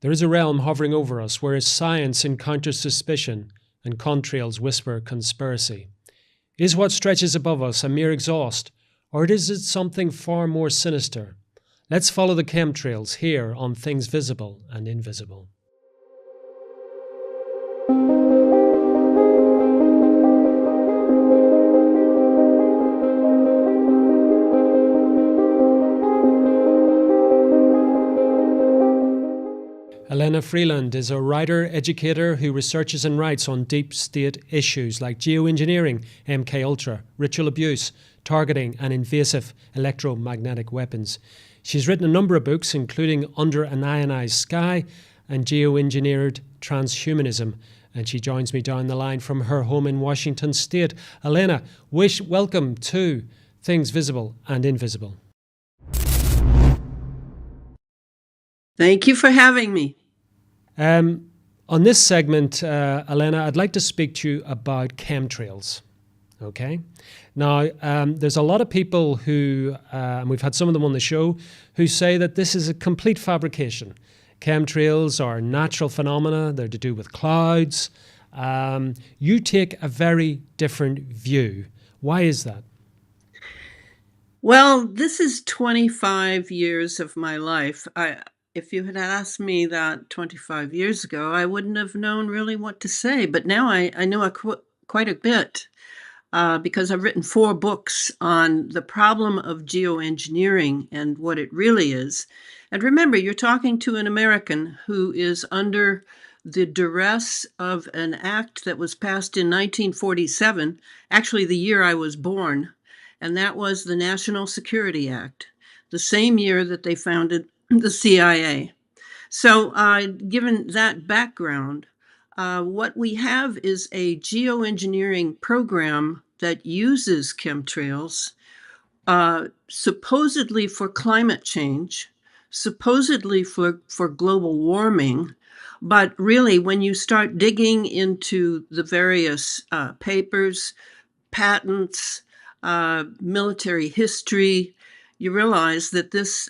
There is a realm hovering over us where science encounters suspicion and contrails whisper conspiracy. Is what stretches above us a mere exhaust, or is it something far more sinister? Let's follow the chemtrails here on Things Visible and Invisible. Elana Freeland is a writer, educator who researches and writes on deep state issues like geoengineering, MKUltra, ritual abuse, targeting and invasive electromagnetic weapons. She's written a number of books, including Under an Ionized Sky and Geoengineered Transhumanism, and she joins me down the line from her home in Washington State. Elana, welcome to Things Visible and Invisible. Thank you for having me. On this segment, Elana, I'd like to speak to you about chemtrails. Okay. Now, there's a lot of people who, and we've had some of them on the show, who say that this is a complete fabrication. Chemtrails are natural phenomena. They're to do with clouds. You take a very different view. Why is that? Well, this is 25 years of my life. If you had asked me that 25 years ago, I wouldn't have known really what to say. But now I know quite a bit because I've written 4 books on the problem of geoengineering and what it really is. And remember, you're talking to an American who is under the duress of an act that was passed in 1947, actually the year I was born, and that was the National Security Act, the same year that they founded the CIA. So given that background, what we have is a geoengineering program that uses chemtrails supposedly for climate change, supposedly for global warming. But really, when you start digging into the various papers, patents, military history, you realize that this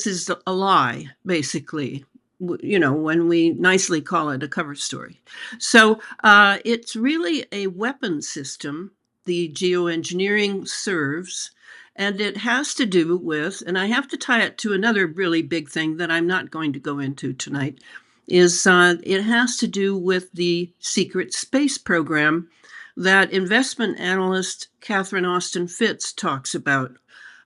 is a lie, basically, when we nicely call it a cover story. So it's really a weapon system the geoengineering serves, and it has to do with, and I have to tie it to another really big thing that I'm not going to go into tonight, is it has to do with the secret space program that investment analyst Catherine Austin Fitts talks about.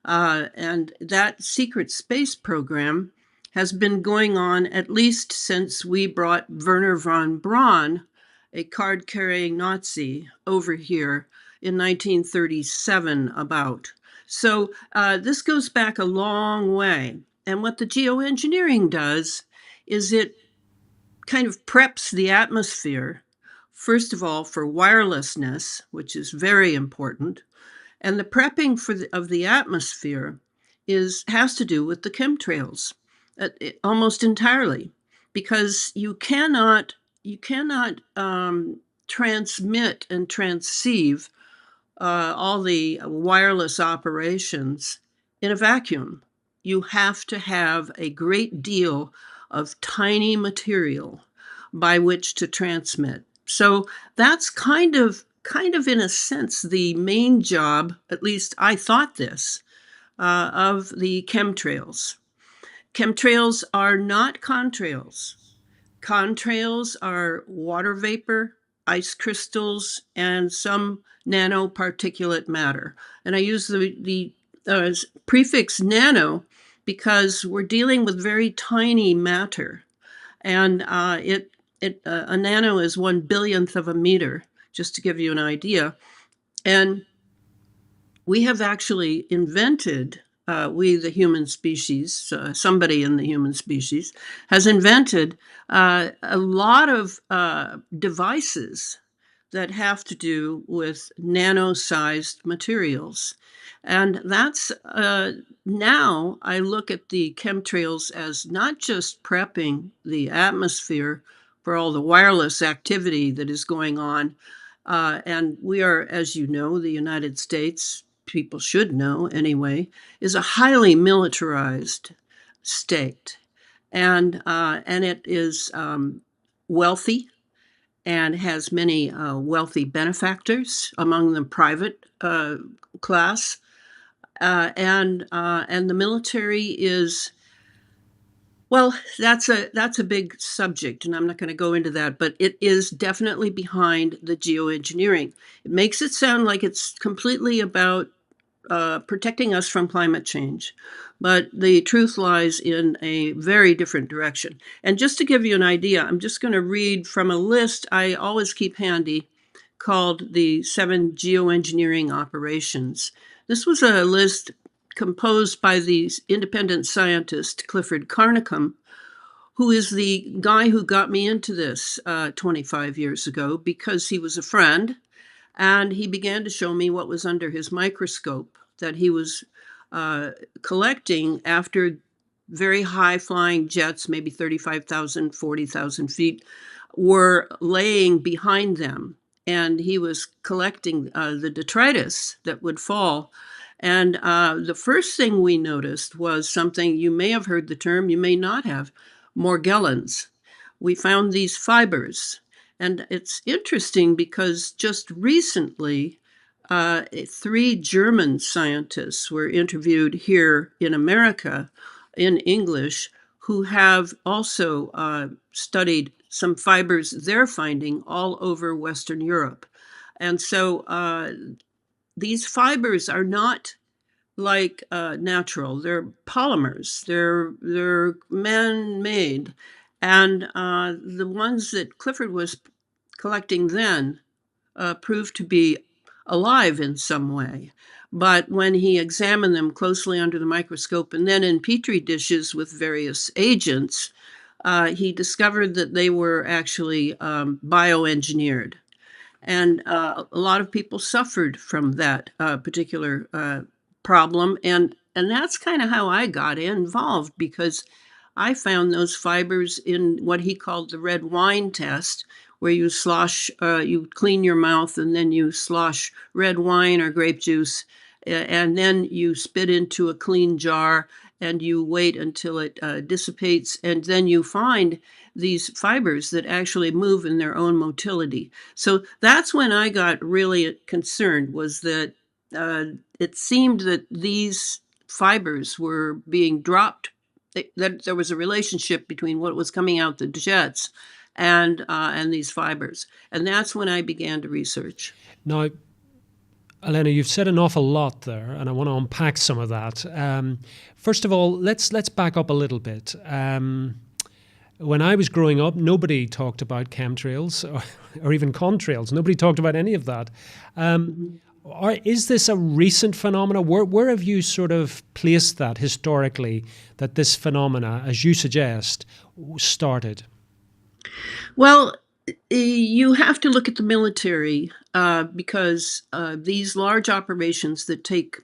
And that secret space program has been going on at least since we brought Werner von Braun, a card-carrying Nazi, over here in 1937 about. So this goes back a long way. And what the geoengineering does is it kind of preps the atmosphere, first of all, for wirelessness, which is very important. And the prepping of the atmosphere has to do with the chemtrails, almost entirely, because you cannot transmit and transceive all the wireless operations in a vacuum. You have to have a great deal of tiny material by which to transmit. So that's kind of in a sense the main job, at least I thought this, of the chemtrails. Chemtrails are not contrails. Contrails are water vapor, ice crystals, and some nanoparticulate matter. And I use the prefix nano because we're dealing with very tiny matter. And a nano is 1/1000th of a meter, just to give you an idea. And we have actually invented, we the human species, somebody in the human species, has invented a lot of devices that have to do with nano-sized materials. And that's, now I look at the chemtrails as not just prepping the atmosphere for all the wireless activity that is going on. And we are, as you know, the United States, people should know anyway, is a highly militarized state. and it is wealthy and has many wealthy benefactors, among them private class, and the military is, well, that's a big subject, and I'm not going to go into that, but it is definitely behind the geoengineering. It makes it sound like it's completely about protecting us from climate change. But the truth lies in a very different direction. And just to give you an idea, I'm just going to read from a list I always keep handy called the 7 Geoengineering Operations. This was a list composed by the independent scientist Clifford Carnicom, who is the guy who got me into this 25 years ago because he was a friend and he began to show me what was under his microscope that he was collecting after very high flying jets, maybe 35,000, 40,000 feet, were laying behind them. And he was collecting the detritus that would fall. And the first thing we noticed was something, you may have heard the term, you may not have, morgellons. We found these fibers. And it's interesting because just recently, 3 German scientists were interviewed here in America in English who have also studied some fibers they're finding all over Western Europe. And so these fibers are not like natural. They're polymers. They're man-made, and the ones that Clifford was collecting then proved to be alive in some way. But when he examined them closely under the microscope and then in petri dishes with various agents, he discovered that they were actually bioengineered. And a lot of people suffered from that particular problem. And that's kind of how I got involved, because I found those fibers in what he called the red wine test, where you you clean your mouth and then you slosh red wine or grape juice, and then you spit into a clean jar and you wait until it dissipates, and then you find these fibers that actually move in their own motility. So that's when I got really concerned, was that it seemed that these fibers were being dropped, that there was a relationship between what was coming out the jets and these fibers. And that's when I began to research. Now, Elena, you've said an awful lot there, and I want to unpack some of that. First of all, let's back up a little bit. When I was growing up, nobody talked about chemtrails or even contrails. Nobody talked about any of that. Is this a recent phenomena? Where have you sort of placed that historically, that this phenomena, as you suggest, started? Well, you have to look at the military because these large operations that take,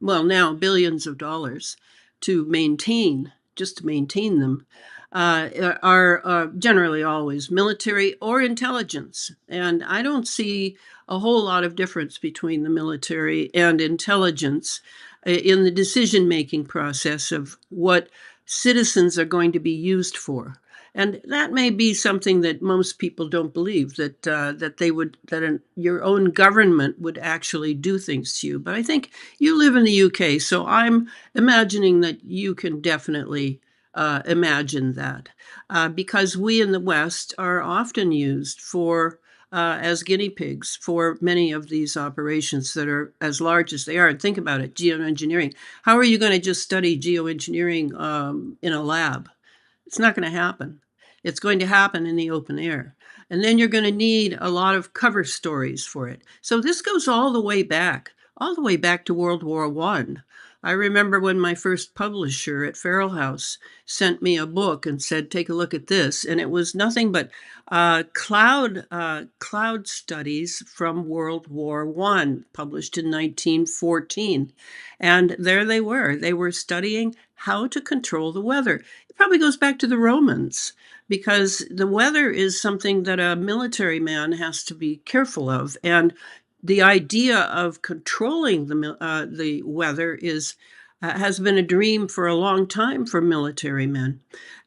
now billions of dollars to maintain, just to maintain them, are generally always military or intelligence. And I don't see a whole lot of difference between the military and intelligence in the decision-making process of what citizens are going to be used for. And that may be something that most people don't believe, that your own government would actually do things to you. But I think you live in the UK, so I'm imagining that you can definitely imagine that, because we in the West are often used as guinea pigs for many of these operations that are as large as they are. And think about it, geoengineering. How are you going to just study geoengineering in a lab? It's not going to happen. It's going to happen in the open air. And then you're going to need a lot of cover stories for it. So this goes all the way back to World War I. I remember when my first publisher at Feral House sent me a book and said, take a look at this. And it was nothing but cloud studies from World War I, published in 1914. And there they were. They were studying how to control the weather. It probably goes back to the Romans, because the weather is something that a military man has to be careful of. And the idea of controlling the weather is has been a dream for a long time for military men.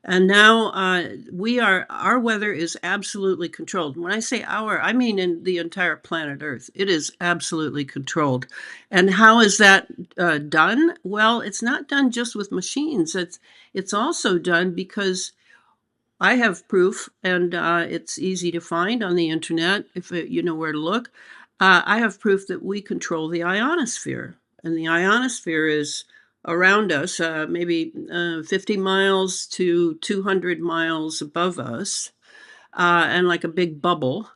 And now our weather is absolutely controlled. When I say our, I mean in the entire planet Earth. It is absolutely controlled. And how is that done? Well, it's not done just with machines. It's also done because I have proof, and it's easy to find on the internet if you know where to look. I have proof that we control the ionosphere, and the ionosphere is around us, maybe 50 miles to 200 miles above us, and like a big bubble,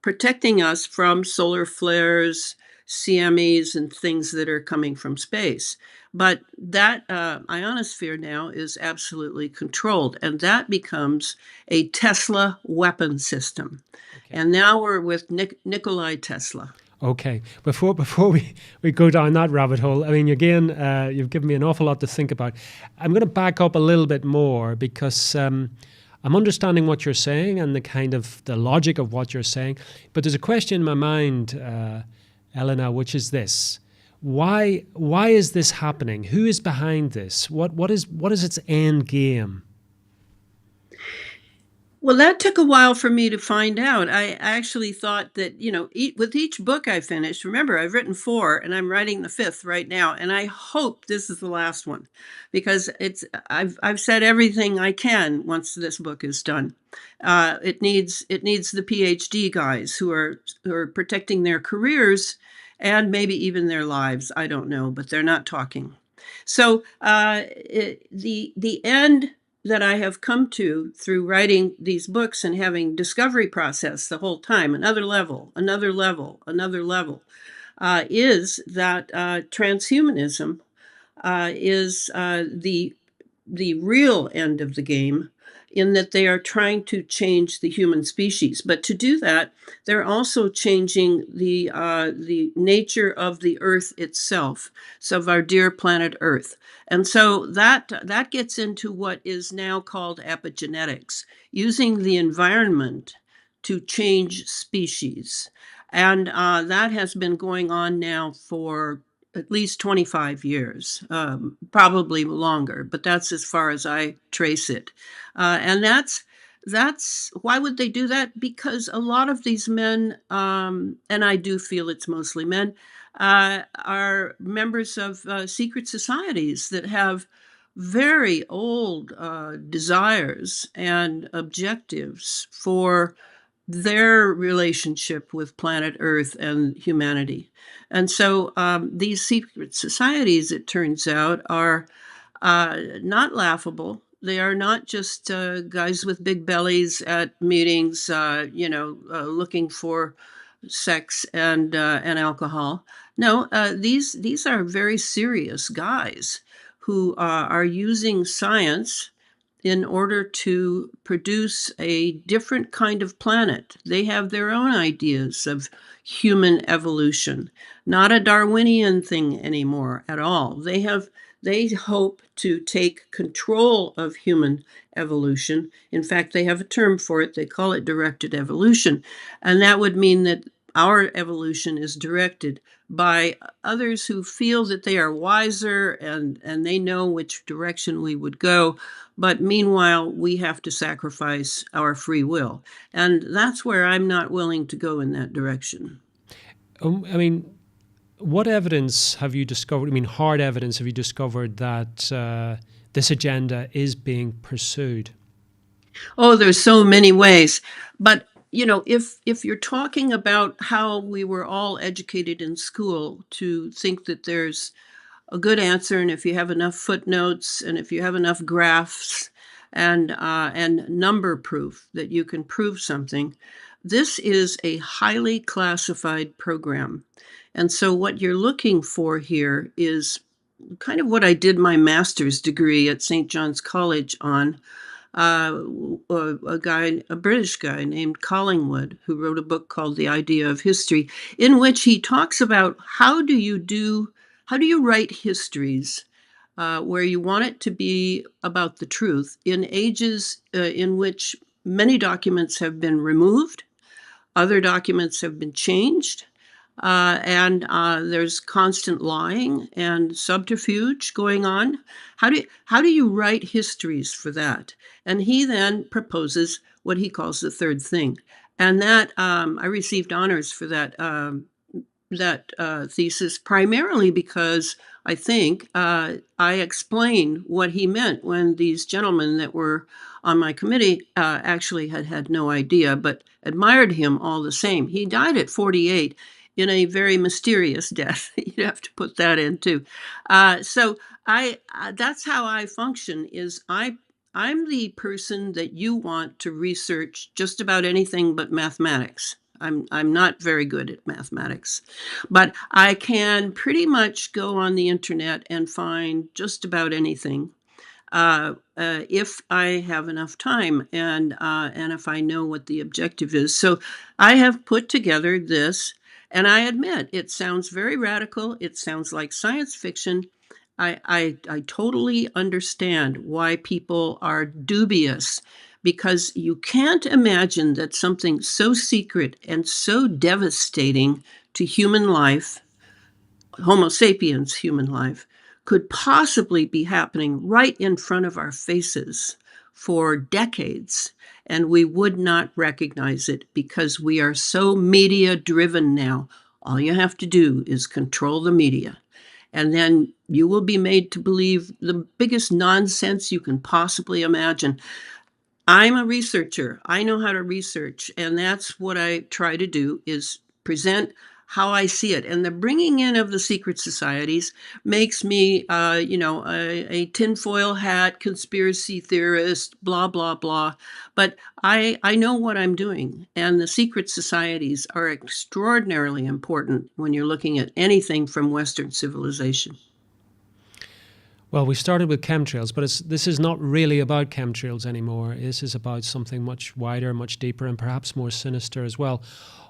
protecting us from solar flares, CMEs, and things that are coming from space. But that ionosphere now is absolutely controlled, and that becomes a Tesla weapon system. Okay. And now we're with Nikolai Tesla. Okay. Before we go down that rabbit hole, I mean, again, you've given me an awful lot to think about. I'm going to back up a little bit more because I'm understanding what you're saying and the kind of the logic of what you're saying. But there's a question in my mind, Elana, which is this: why is this happening? Who is behind this? What is its end game? Well, that took a while for me to find out. I actually thought that, with each book I finished, remember, I've written 4 and I'm writing the 5th right now. And I hope this is the last one because I've said everything I can once this book is done. It needs the PhD guys who are protecting their careers and maybe even their lives. I don't know, but they're not talking. So the end that I have come to through writing these books and having discovery process the whole time, another level, another level, another level, is that transhumanism is the real end of the game, in that they are trying to change the human species. But to do that, they're also changing the nature of the Earth itself, so of our dear planet Earth. And so that gets into what is now called epigenetics, using the environment to change species. And that has been going on now for at least 25 years, probably longer, but that's as far as I trace it. And that's why would they do that? Because a lot of these men, and I do feel it's mostly men, are members of secret societies that have very old desires and objectives for their relationship with planet Earth and humanity. And so these secret societies, it turns out, are not laughable. They are not just guys with big bellies at meetings, looking for sex and alcohol. No, these are very serious guys who are using science in order to produce a different kind of planet. They have their own ideas of human evolution, not a Darwinian thing anymore at all. They hope to take control of human evolution. In fact, they have a term for it. They call it directed evolution. And that would mean that our evolution is directed by others who feel that they are wiser and they know which direction we would go. But meanwhile, we have to sacrifice our free will. And that's where I'm not willing to go in that direction. I mean, what evidence have you discovered? I mean, hard evidence have you discovered that this agenda is being pursued? Oh, there's so many ways. But if you're talking about how we were all educated in school to think that there's a good answer, and if you have enough footnotes, and if you have enough graphs, and number proof that you can prove something, this is a highly classified program. And so what you're looking for here is kind of what I did my master's degree at St. John's College on. A British guy named Collingwood, who wrote a book called The Idea of History, in which he talks about how do you write histories where you want it to be about the truth in ages in which many documents have been removed, other documents have been changed, and there's constant lying and subterfuge going on. How do you write histories for that? And he then proposes what he calls the third thing, and that I received honors for that thesis, primarily because I think I explained what he meant when these gentlemen that were on my committee actually had no idea, but admired him all the same. He died at 48 in a very mysterious death. You'd have to put that in too. So that's how I function. I'm the person that you want to research just about anything but mathematics. I'm not very good at mathematics, but I can pretty much go on the internet and find just about anything if I have enough time and if I know what the objective is. So I have put together this, and I admit it sounds very radical. It sounds like science fiction. I totally understand why people are dubious, because you can't imagine that something so secret and so devastating to human life, Homo sapiens human life, could possibly be happening right in front of our faces for decades, and we would not recognize it because we are so media driven now. All you have to do is control the media, and then you will be made to believe the biggest nonsense you can possibly imagine. I'm a researcher. I know how to research, and that's what I try to do, is present how I see it. And the bringing in of the secret societies makes me, a tinfoil hat conspiracy theorist, blah, blah, blah. But I know what I'm doing. And the secret societies are extraordinarily important when you're looking at anything from Western civilization. Well, we started with chemtrails, but this is not really about chemtrails anymore. This is about something much wider, much deeper, and perhaps more sinister as well.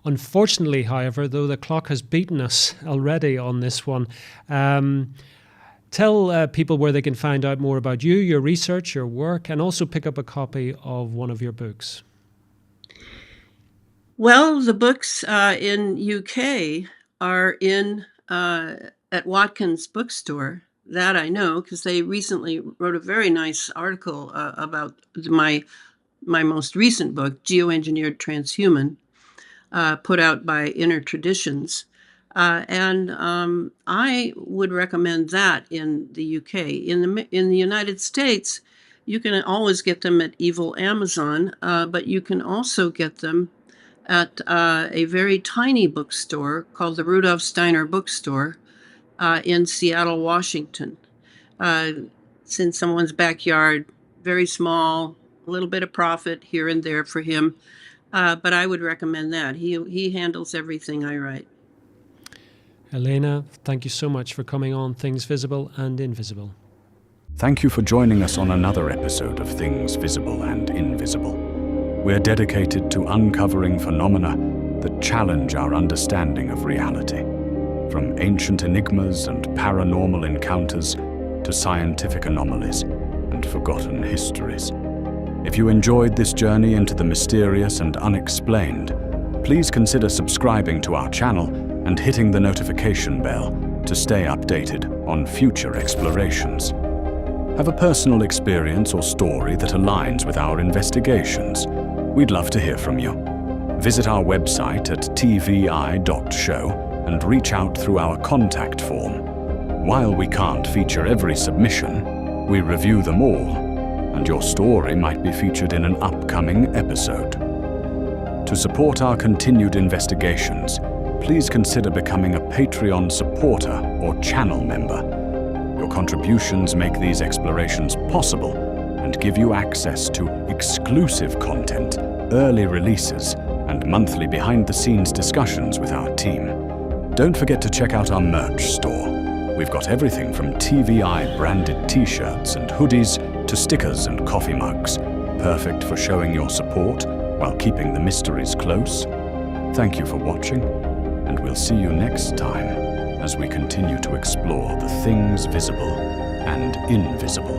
Unfortunately, however, though the clock has beaten us already on this one, tell people where they can find out more about you, your research, your work, and also pick up a copy of one of your books. Well, the books in UK are in at Watkins Bookstore. That I know, because they recently wrote a very nice article about my most recent book, Geoengineered Transhuman, put out by Inner Traditions. And I would recommend that in the UK. In the United States, you can always get them at Evil Amazon, but you can also get them at a very tiny bookstore called the Rudolf Steiner Bookstore in Seattle, Washington. It's in someone's backyard, very small, a little bit of profit here and there for him. But I would recommend that. He handles everything I write. Elana, thank you so much for coming on Things Visible and Invisible. Thank you for joining us on another episode of Things Visible and Invisible. We're dedicated to uncovering phenomena that challenge our understanding of reality, from ancient enigmas and paranormal encounters to scientific anomalies and forgotten histories. If you enjoyed this journey into the mysterious and unexplained, please consider subscribing to our channel and hitting the notification bell to stay updated on future explorations. Have a personal experience or story that aligns with our investigations? We'd love to hear from you. Visit our website at tvi.show and reach out through our contact form. While we can't feature every submission, we review them all, and your story might be featured in an upcoming episode. To support our continued investigations, please consider becoming a Patreon supporter or channel member. Your contributions make these explorations possible and give you access to exclusive content, early releases, and monthly behind-the-scenes discussions with our team. Don't forget to check out our merch store. We've got everything from TVI-branded t-shirts and hoodies to stickers and coffee mugs, perfect for showing your support while keeping the mysteries close. Thank you for watching, and we'll see you next time as we continue to explore the things visible and invisible.